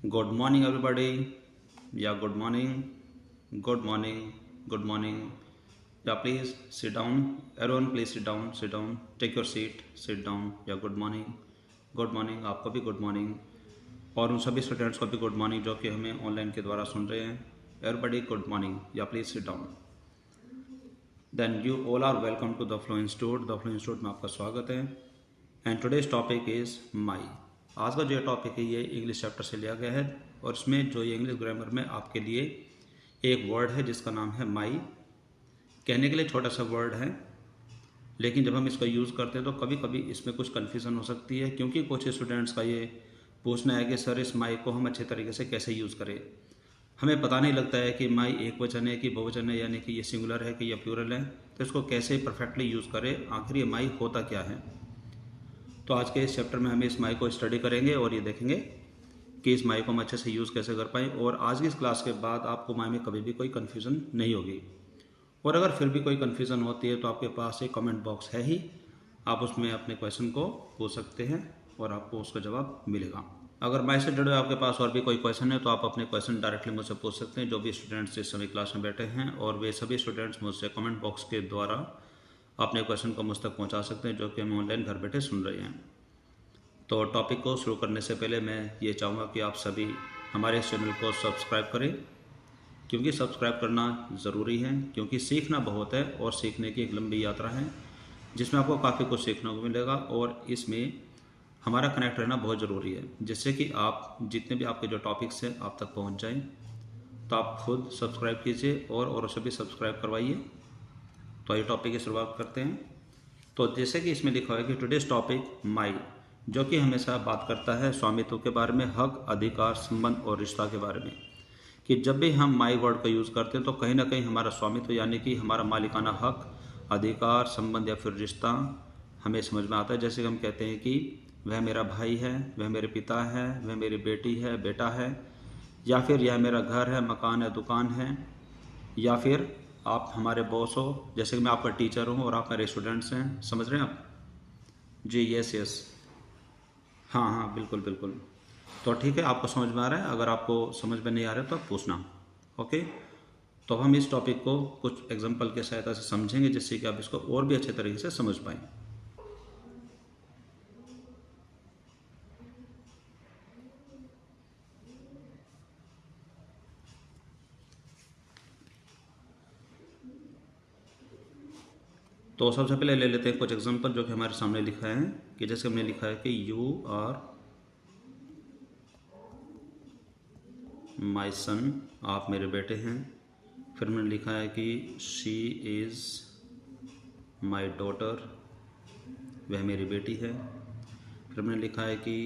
Good morning, everybody. Yeah, good morning. Good morning. Good morning. Yeah, please sit down. Everyone, please sit down. Sit down. Take your seat. Sit down. Yeah, good morning. Good morning आपको भी good morning और उन सभी students को भी good morning जो कि हमें ऑनलाइन के द्वारा सुन रहे हैं एवरीबडी गुड मॉर्निंग या please sit down then you all are welcome to the flow institute में आपका स्वागत है and today's topic is my. आज का जो टॉपिक है ये इंग्लिश चैप्टर से लिया गया है और इसमें जो ये इंग्लिश ग्रामर में आपके लिए एक वर्ड है जिसका नाम है माई। कहने के लिए छोटा सा वर्ड है लेकिन जब हम इसका यूज़ करते हैं तो कभी कभी इसमें कुछ कन्फ्यूज़न हो सकती है क्योंकि कुछ स्टूडेंट्स का ये पूछना है कि सर इस माई को हम अच्छे तरीके से कैसे यूज़ करें। हमें पता नहीं लगता है कि माई एक वचन है कि बहुवचन है, यानी कि ये सिंगुलर है कि ये प्लूरल है, तो इसको कैसे परफेक्टली यूज़ करें, आखिर ये माई होता क्या है। तो आज के इस चैप्टर में हम इस माई को स्टडी करेंगे और ये देखेंगे कि इस माई को हम अच्छे से यूज़ कैसे कर पाएँ और आज की इस क्लास के बाद आपको माई में कभी भी कोई कन्फ्यूज़न नहीं होगी। और अगर फिर भी कोई कन्फ्यूज़न होती है तो आपके पास एक कमेंट बॉक्स है ही, आप उसमें अपने क्वेश्चन को पूछ सकते हैं और आपको उसका जवाब मिलेगा। अगर माई से जुड़े आपके पास और भी कोई क्वेश्चन है तो आप अपने क्वेश्चन डायरेक्टली मुझसे पूछ सकते हैं। जो भी स्टूडेंट्स इस समय क्लास में बैठे हैं और वे सभी स्टूडेंट्स मुझसे कमेंट बॉक्स के द्वारा अपने क्वेश्चन को मुझ तक पहुँचा सकते हैं जो कि हम ऑनलाइन घर बैठे सुन रहे हैं। तो टॉपिक को शुरू करने से पहले मैं ये चाहूँगा कि आप सभी हमारे इस चैनल को सब्सक्राइब करें क्योंकि सब्सक्राइब करना ज़रूरी है, क्योंकि सीखना बहुत है और सीखने की एक लंबी यात्रा है जिसमें आपको काफ़ी कुछ सीखने को मिलेगा और इसमें हमारा कनेक्ट रहना बहुत ज़रूरी है जिससे कि आप जितने भी आपके जो टॉपिक्स हैं आप तक पहुंच जाएं। तो आप खुद सब्सक्राइब कीजिए और औरों से भी सब्सक्राइब करवाइए। तो आइए टॉपिक की शुरुआत करते हैं। तो जैसे कि इसमें लिखा है कि टुडेज टॉपिक माई, जो कि हमेशा बात करता है स्वामित्व के बारे में, हक, अधिकार, संबंध और रिश्ता के बारे में। कि जब भी हम माई वर्ड का यूज़ करते हैं तो कहीं ना कहीं हमारा स्वामित्व यानी कि हमारा मालिकाना हक, अधिकार, संबंध या फिर रिश्ता हमें समझ में आता है। जैसे कि हम कहते हैं कि वह मेरा भाई है, वह मेरे पिता है, वह मेरी बेटी है, बेटा है, या फिर यह मेरा घर है, मकान है, दुकान है, या फिर आप हमारे बॉस हो, जैसे कि मैं आपका टीचर हूँ और आप मेरे स्टूडेंट्स हैं। समझ रहे हैं आप जी? यस यस, हाँ हाँ, बिल्कुल बिल्कुल। तो ठीक है, आपको समझ में आ रहा है। अगर आपको समझ में नहीं आ रहा है तो आप पूछना। ओके, तो हम इस टॉपिक को कुछ एग्जांपल की सहायता से समझेंगे जिससे कि आप इसको और भी अच्छे तरीके से समझ पाएँ। तो सबसे पहले ले लेते हैं कुछ एग्जांपल जो कि हमारे सामने लिखा है। कि जैसे हमने लिखा है कि यू आर माई सन, आप मेरे बेटे हैं। फिर हमने लिखा है कि शी इज़ माई डॉटर, वह मेरी बेटी है। फिर हमने लिखा है कि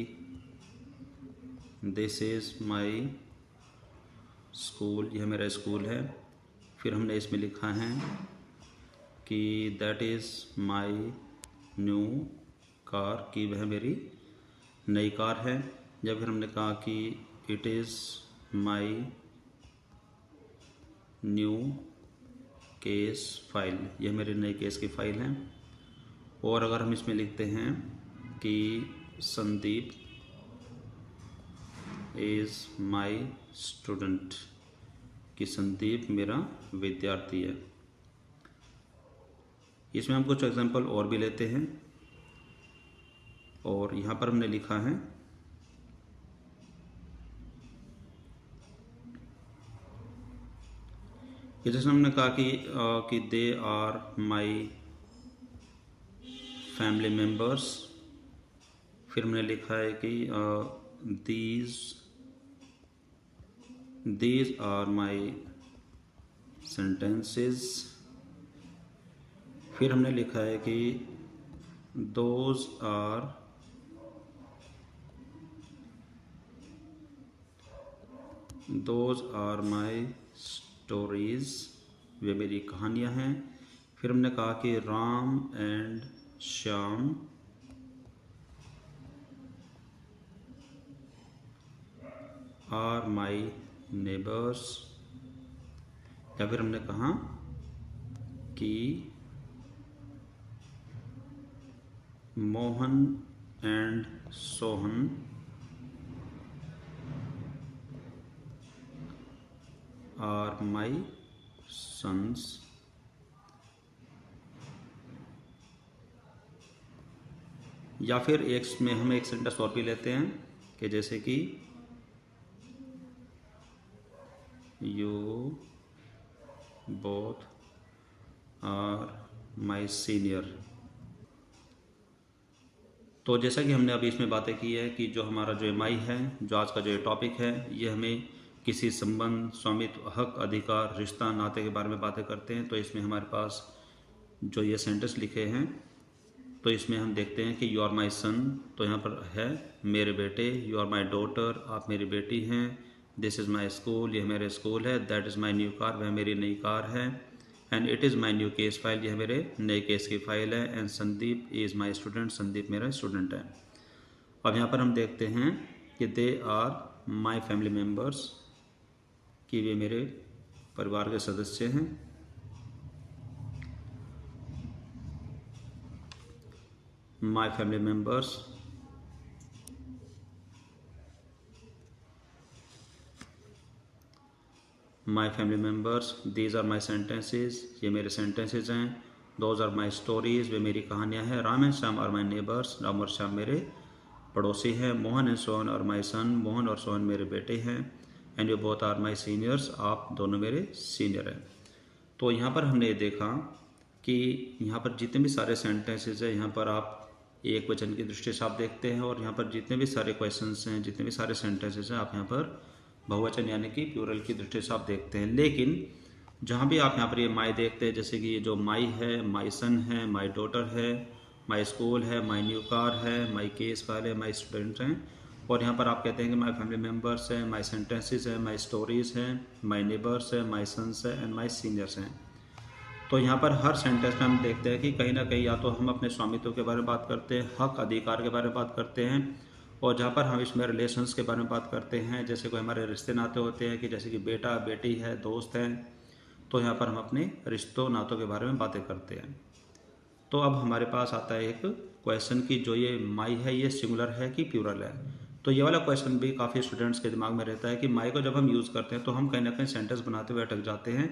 दिस इज़ माई स्कूल, यह मेरा स्कूल है। फिर हमने इसमें लिखा है कि that is my new car, कि वह मेरी नई कार है। या फिर हमने कहा कि it is my new case file, यह मेरी नई केस की फाइल है। और अगर हम इसमें लिखते हैं कि संदीप इज़ माई स्टूडेंट, कि संदीप मेरा विद्यार्थी है। इसमें हम कुछ एग्जांपल और भी लेते हैं और यहाँ पर हमने लिखा है कि जैसे हमने कहा कि they are my family members. फिर हमने लिखा है कि दीज आर माई सेंटेंसेस। फिर हमने लिखा है कि दोज आर माई स्टोरीज, वे मेरी कहानियाँ हैं। फिर हमने कहा कि Ram and Shyam are my neighbours. या फिर हमने कहा कि Mohan and Sohan are my sons. या फिर एक में हम एक सेंटेंस और भी लेते हैं कि जैसे कि you both are my senior. तो जैसा कि हमने अभी इसमें बातें की है कि जो हमारा जो एम आई है, जो आज का जो टॉपिक है, ये हमें किसी संबंध, स्वामित्व, हक, अधिकार, रिश्ता, नाते के बारे में बातें करते हैं। तो इसमें हमारे पास जो ये सेंटेंस लिखे हैं, तो इसमें हम देखते हैं कि यू आर माई सन, तो यहाँ पर है मेरे बेटे। यू आर माई डॉटर, आप मेरी बेटी हैं। दिस इज़ माई स्कूल, यह मेरे स्कूल है। That is my new car, वह मेरी नई कार है। And it is my new case file, यह मेरे नए केस की फाइल है। And Sandeep is my student, Sandeep मेरा स्टूडेंट है। अब यहाँ पर हम देखते हैं कि they are my family members, कि वे मेरे परिवार के सदस्य हैं। My family members, my family members, these are my sentences, ये मेरे सेंटेंसेस हैं। दोज आर माई स्टोरीज, वे मेरी कहानियाँ हैं। Ram and Shyam are my neighbours, Ram और श्याम मेरे पड़ोसी हैं। Mohan and Sohan are my son, Mohan और सोहन मेरे बेटे हैं। And you both are my seniors, आप दोनों मेरे सीनियर हैं। तो यहाँ पर हमने ये देखा कि यहाँ पर जितने भी सारे सेंटेंसेस हैं, यहाँ पर आप एक वचन की दृष्टि से आप देखते हैं, और यहाँ पर जितने भी सारे क्वेश्चंस हैं, जितने भी सारे सेंटेंसेस हैं, आप यहाँ पर बहुवचन यानी कि प्लूरल की दृष्टि से आप देखते हैं। लेकिन जहाँ भी आप यहाँ पर ये माई देखते हैं, जैसे कि ये जो माई है, माई सन है, माई डॉटर है, माई स्कूल है, माई न्यू कार है, माई केस फाइल है, माई स्टूडेंट हैं, और यहाँ पर आप कहते हैं कि माई फैमिली मेम्बर्स हैं, माई सेंटेंसेस हैं, माई स्टोरीज हैं, माई नेबर्स हैं, माई सन्स हैं एंड माई सीनियर्स हैं। तो यहाँ पर हर सेंटेंस में हम देखते हैं कि कहीं ना कहीं या तो हम अपने स्वामित्व के बारे में बात करते हैं, हक अधिकार के बारे में बात करते हैं, और जहाँ पर हम इसमें रिलेशंस के बारे में बात करते हैं, जैसे कोई हमारे रिश्ते नाते होते हैं कि जैसे कि बेटा बेटी है, दोस्त हैं, तो यहाँ पर हम अपने रिश्तों नातों के बारे में बातें करते हैं। तो अब हमारे पास आता है एक क्वेश्चन कि जो ये माई है, ये सिंगुलर है कि प्लूरल है। तो ये वाला क्वेश्चन भी काफ़ी स्टूडेंट्स के दिमाग में रहता है कि माई को जब हम यूज़ करते हैं तो हम कहीं ना कहीं सेंटेंस बनाते हुए अटक जाते हैं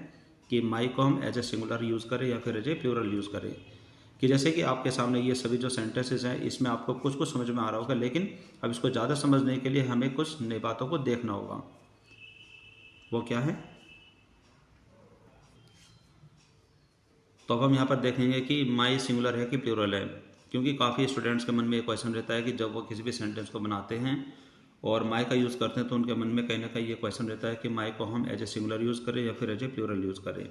कि माई को हम एज ए सिंगुलर यूज़ करें या फिर एज ए प्लूरल यूज़ करें। कि जैसे कि आपके सामने ये सभी जो सेंटेंसेस हैं, इसमें आपको कुछ कुछ समझ में आ रहा होगा, लेकिन अब इसको ज़्यादा समझने के लिए हमें कुछ नई बातों को देखना होगा। वो क्या है? तो अब हम यहाँ पर देखेंगे कि माई सिंगुलर है कि प्लूरल है, क्योंकि काफ़ी स्टूडेंट्स के मन में ये क्वेश्चन रहता है कि जब वो किसी भी सेंटेंस को बनाते हैं और माई का यूज़ करते हैं तो उनके मन में कहीं ना कहीं ये क्वेश्चन रहता है कि माई को हम एज ए सिंगुलर यूज़ करें या फिर एज ए प्लूरल यूज़ करें।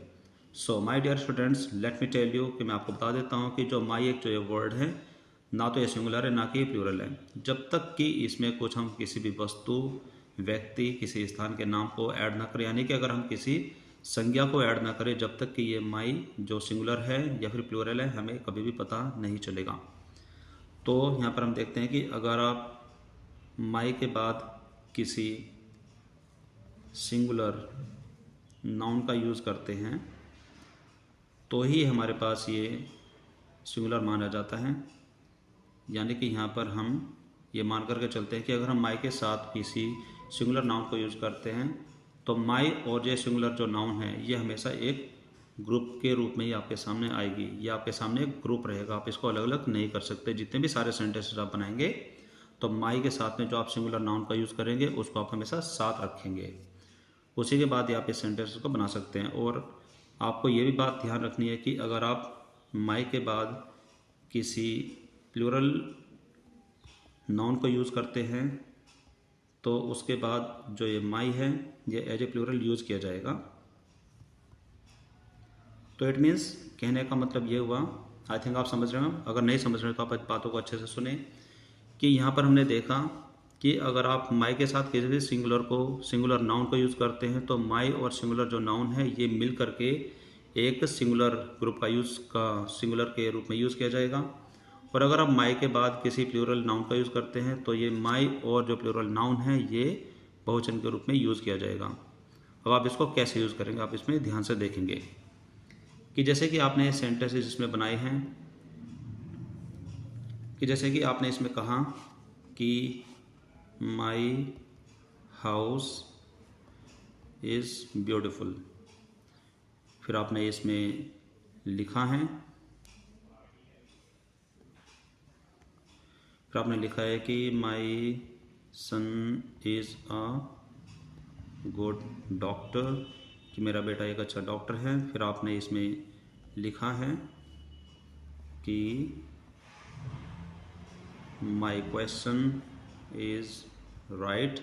So my dear students, let me tell you कि मैं आपको बता देता हूँ कि जो माई एक जो ये वर्ड है, ना तो ये सिंगुलर है ना कि ये प्लूरल है, जब तक कि इसमें कुछ हम किसी भी वस्तु, व्यक्ति, किसी स्थान के नाम को ऐड ना करें, यानी कि अगर हम किसी संज्ञा को ऐड ना करें, जब तक कि ये माई जो सिंगुलर है या फिर प्लूरल है हमें कभी भी पता नहीं चलेगा। तो यहाँ पर हम देखते हैं कि अगर आप माई के बाद किसी सिंगुलर नाउन का यूज़ करते हैं तो ही हमारे पास ये सिंगुलर माना जाता है। यानी कि यहाँ पर हम ये मान करके चलते हैं कि अगर हम माई के साथ किसी सिंगुलर नाउन को यूज़ करते हैं तो माई और ये सिंगुलर जो नाउन है ये हमेशा एक ग्रुप के रूप में ही आपके सामने आएगी। ये आपके सामने एक ग्रुप रहेगा, आप इसको अलग अलग नहीं कर सकते। जितने भी सारे सेंटेंसेस आप बनाएंगे तो माई के साथ में जो आप सिंगुलर नाउन का यूज़ करेंगे उसको आप हमेशा साथ रखेंगे, उसी के बाद ही आप इस सेंटेंस को बना सकते हैं। और आपको ये भी बात ध्यान रखनी है कि अगर आप माई के बाद किसी प्लूरल नाउन को यूज़ करते हैं तो उसके बाद जो ये माई है ये एज ए प्लूरल यूज़ किया जाएगा। तो इट मीन्स कहने का मतलब ये हुआ, आई थिंक आप समझ रहे हो। अगर नहीं समझ रहे हो तो आप बातों को अच्छे से सुने कि यहाँ पर हमने देखा कि अगर आप माई के साथ किसी भी सिंगुलर नाउन को यूज़ करते हैं तो माई और सिंगुलर जो नाउन है ये मिल करके एक सिंगुलर ग्रुप का सिंगुलर के रूप में यूज़ किया जाएगा। और अगर आप माई के बाद किसी प्लूरल नाउन का यूज़ करते हैं तो ये माई और जो प्लूरल नाउन है ये बहुवचन के रूप में यूज़ किया जाएगा। अब आप इसको कैसे यूज़ करेंगे आप इसमें ध्यान से देखेंगे कि जैसे कि आपने सेंटेंसेस इसमें बनाए हैं, कि जैसे कि आपने इसमें कहा कि माई हाउस इज़ ब्यूटीफुल। फिर आपने इसमें लिखा है, फिर आपने लिखा है कि माई सन इज़ अ गुड डॉक्टर, कि मेरा बेटा एक अच्छा डॉक्टर है। फिर आपने इसमें लिखा है कि माई क्वेश्चन इज़ राइट।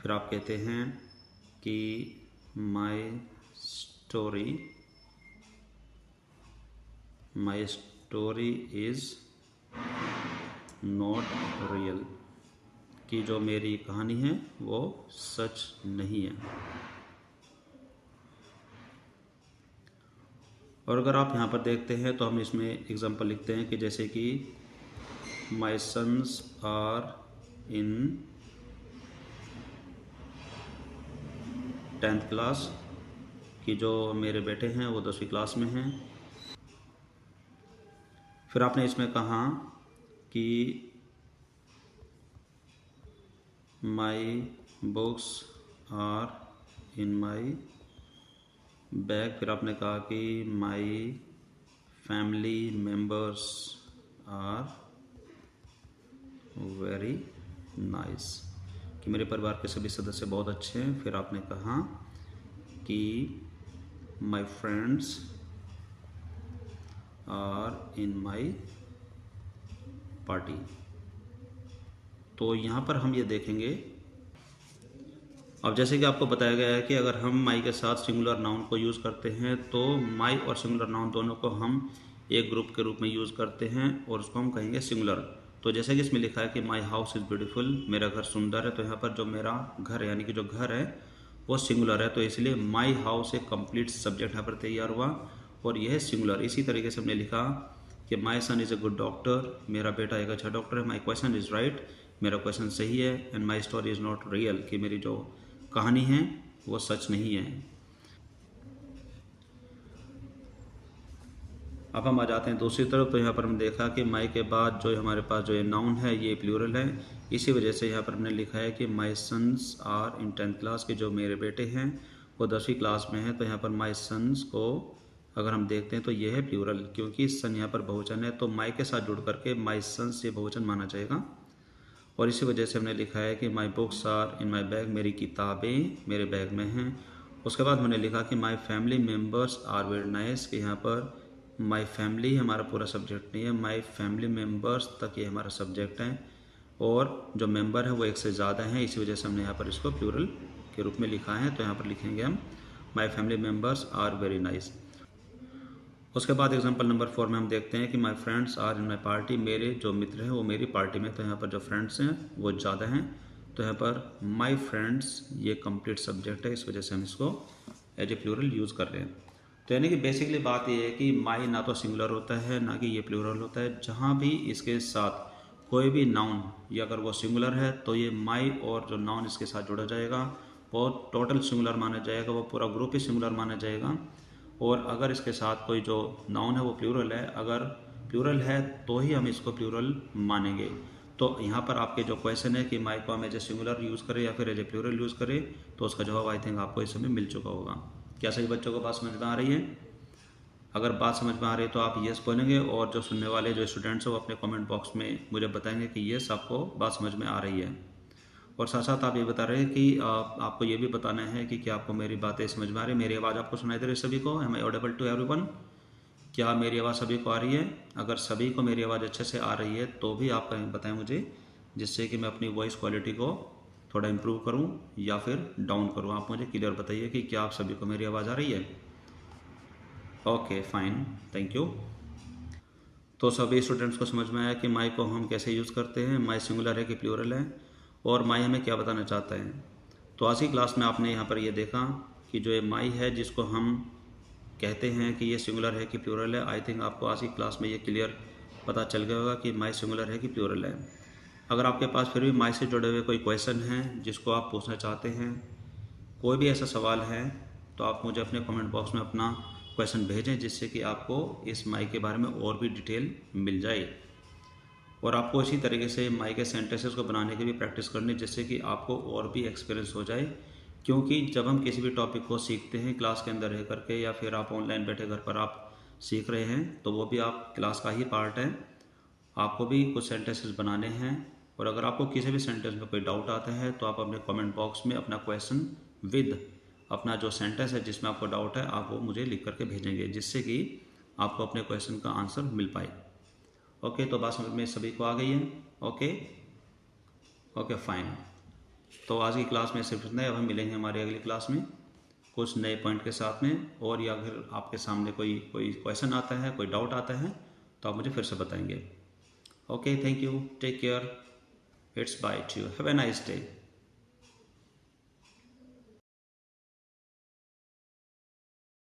फिर आप कहते हैं कि my story is not real, कि जो मेरी कहानी है वो सच नहीं है। और अगर आप यहाँ पर देखते हैं तो हम इसमें एग्जांपल लिखते हैं कि जैसे कि my sons are in 10th class, कि जो मेरे बेटे हैं वो 10वीं क्लास में हैं। फिर आपने इसमें कहा कि my books are in my bag. फिर आपने कहा कि my family members are very nice, कि मेरे परिवार के सभी सदस्य बहुत अच्छे हैं। फिर आपने कहा कि my friends are in my party. तो यहाँ पर हम ये देखेंगे, अब जैसे कि आपको बताया गया है कि अगर हम माई के साथ सिंगुलर नाउन को यूज़ करते हैं तो माई और सिंगुलर नाउन दोनों को हम एक ग्रुप के रूप में यूज़ करते हैं और उसको हम कहेंगे सिंगुलर। तो जैसे कि इसमें लिखा है कि माई हाउस इज़ ब्यूटीफुल, मेरा घर सुंदर है, तो यहाँ पर जो मेरा घर है यानी कि जो घर है वो सिंगुलर है, तो इसलिए माई हाउस एक कंप्लीट सब्जेक्ट यहाँ पर तैयार हुआ और यह है सिंगुलर। इसी तरीके से हमने लिखा कि माई सन इज़ अ गुड डॉक्टर, मेरा बेटा एक अच्छा डॉक्टर है। माई क्वेश्चन इज़ राइट, मेरा क्वेश्चन सही है। And my story is not real, कि मेरी जो कहानी है वो सच नहीं है। अब हम आ जाते हैं दूसरी तरफ। तो यहाँ पर हमने देखा कि माई के बाद जो हमारे पास जो ये नाउन है ये प्लूरल है, इसी वजह से यहाँ पर हमने लिखा है कि my sons are in 10th class, के जो मेरे बेटे हैं वो 10वीं क्लास में हैं। तो यहाँ पर माई सन्स को अगर हम देखते हैं तो ये है प्लूरल, क्योंकि सन यहाँ पर बहुवचन है तो माई के साथ जुड़ करके माई सन्स ये बहुवचन माना जाएगा। और इसी वजह से हमने लिखा है कि my books are in my bag, मेरी किताबें मेरे बैग में हैं। उसके बाद हमने लिखा कि my family members are very nice, कि यहाँ पर माई फैमिली हमारा पूरा सब्जेक्ट नहीं है, माई फैमिली मेम्बर्स तक ये हमारा सब्जेक्ट है और जो मेंबर है वो एक से ज़्यादा हैं, इसी वजह से हमने यहाँ पर इसको प्लूरल के रूप में लिखा है। तो यहाँ पर लिखेंगे हम my family members are very nice. उसके बाद एग्जांपल नंबर 4 में हम देखते हैं कि my friends are in my party, मेरे जो मित्र हैं वो मेरी पार्टी में। तो यहाँ पर जो फ्रेंड्स हैं वो ज़्यादा हैं, तो यहाँ पर माई फ्रेंड्स ये कंप्लीट सब्जेक्ट है, इस वजह से हम इसको एज ए प्लूरल यूज़ कर रहे हैं। तो यानी कि बेसिकली बात ये है कि माई ना तो सिंगुलर होता है ना कि ये प्लूरल होता है। जहाँ भी इसके साथ कोई भी नाउन या अगर वो सिंगुलर है तो ये माई और जो नाउन इसके साथ जुड़ा जाएगा वो टोटल सिंगुलर माना जाएगा, वो पूरा ग्रुप ही सिंगुलर माना जाएगा। और अगर इसके साथ कोई जो नाउन है वो प्लूरल है, अगर प्लूरल है तो ही हम इसको प्लूरल मानेंगे। तो यहाँ पर आपके जो क्वेश्चन है कि माई को हम एज ए सिंगुलर यूज़ करें या फिर एज ए प्लूरल यूज़ करें, तो उसका जवाब आई थिंक आपको इस समय मिल चुका होगा। क्या सभी बच्चों को बात समझ में आ रही है? अगर बात समझ में आ रही है तो आप यस बोलेंगे और जो सुनने वाले जो स्टूडेंट्स हैं वो अपने कमेंट बॉक्स में मुझे बताएंगे कि यस आपको बात समझ में आ रही है। और साथ साथ आप ये बता रहे हैं कि आपको ये भी बताना है कि क्या आपको मेरी बातें समझ में आ रही है, मेरी आवाज़ आपको सुनाई दे रही है सभी को? Am I audible to everyone? क्या मेरी आवाज़ सभी को आ रही है? अगर सभी को मेरी आवाज़ अच्छे से आ रही है तो भी आप बताएं मुझे, जिससे कि मैं अपनी वॉइस क्वालिटी को थोड़ा इम्प्रूव करूं या फिर डाउन करूं। आप मुझे क्लियर बताइए कि क्या आप सभी को मेरी आवाज़ आ रही है? Okay fine, thank you. तो सभी स्टूडेंट्स को समझ में आया कि माई को हम कैसे यूज़ करते हैं, माई सिंगुलर है कि प्लूरल है, और माई हमें क्या बताना चाहता है। तो आज की क्लास में आपने यहाँ पर ये देखा कि जो ये माई है जिसको हम कहते हैं कि ये सिंगुलर है कि प्लूरल है। आई थिंक आपको आज की क्लास में ये क्लियर पता चल गया होगा कि माई सिंगुलर है कि प्लूरल है। अगर आपके पास फिर भी माई से जुड़े हुए कोई क्वेश्चन हैं जिसको आप पूछना चाहते हैं, कोई भी ऐसा सवाल है, तो आप मुझे अपने कमेंट बॉक्स में अपना क्वेश्चन भेजें, जिससे कि आपको इस माई के बारे में और भी डिटेल मिल जाए। और आपको इसी तरीके से माई के सेंटेंसेस को बनाने की भी प्रैक्टिस करनी, जिससे कि आपको और भी एक्सपीरियंस हो जाए क्योंकि जब हम किसी भी टॉपिक को सीखते हैं क्लास के अंदर रह करके या फिर आप ऑनलाइन बैठे घर पर आप सीख रहे हैं, तो वो भी आप क्लास का ही पार्ट है। आपको भी कुछ सेंटेंसेस बनाने हैं, और अगर आपको किसी भी सेंटेंस में कोई डाउट आता है तो आप अपने कमेंट बॉक्स में अपना क्वेश्चन विद अपना जो सेंटेंस है जिसमें आपको डाउट है आप वो मुझे लिख करके भेजेंगे, जिससे कि आपको अपने क्वेश्चन का आंसर मिल पाए। ओके, तो बात समझ में सभी को आ गई है? Okay fine. तो आज की क्लास में सिर्फ इतना ही। अब हम मिलेंगे हमारी अगली क्लास में कुछ नए पॉइंट के साथ में, और या अगर आपके सामने कोई क्वेश्चन आता है, कोई डाउट आता है, तो आप मुझे फिर से बताएंगे। Okay, thank you, take care, it's bye to you, have a nice day.